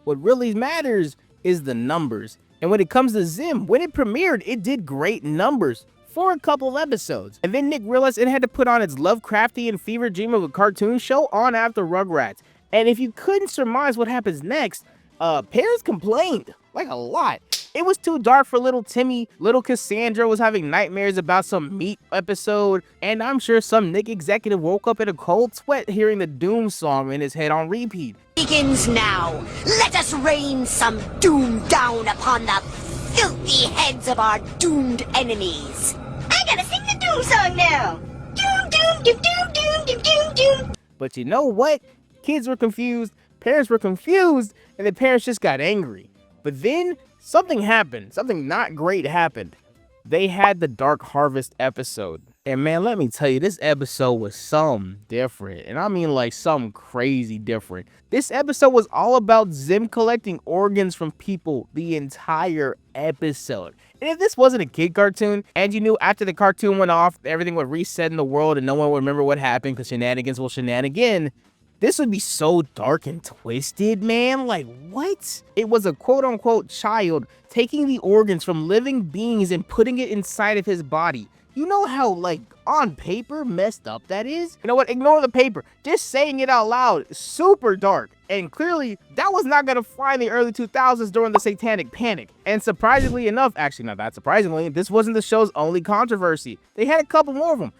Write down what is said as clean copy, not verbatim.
What really matters is the numbers. And when it comes to Zim, when it premiered, it did great numbers for a couple of episodes. And then Nick realized it had to put on its Lovecraftian fever dream of a cartoon show on after Rugrats. And if you couldn't surmise what happens next, parents complained, like a lot. It was too dark for little Timmy. Little Cassandra was having nightmares about some meat episode, and I'm sure some Nick executive woke up in a cold sweat hearing the Doom song in his head on repeat. Begins now. Let us rain some doom down upon the filthy heads of our doomed enemies. I gotta sing the doom song now. Doom, doom, doom, doom, doom, doom, doom, doom. But you know what? Kids were confused, parents were confused, and the parents just got angry. But then something happened. Something not great happened. They had the Dark Harvest episode. And man, let me tell you, this episode was something different. And I mean like something crazy different. This episode was all about Zim collecting organs from people the entire episode. And if this wasn't a kid cartoon, and you knew after the cartoon went off, everything would reset in the world and no one would remember what happened because shenanigans will shenanigan, this would be so dark and twisted, man. Like, what? It was a quote-unquote child taking the organs from living beings and putting it inside of his body. You know how, like, on paper messed up that is? You know what? Ignore the paper. Just saying it out loud is super dark. And clearly, that was not gonna fly in the early 2000s during the Satanic Panic. And surprisingly enough, actually not that surprisingly, this wasn't the show's only controversy. They had a couple more of them.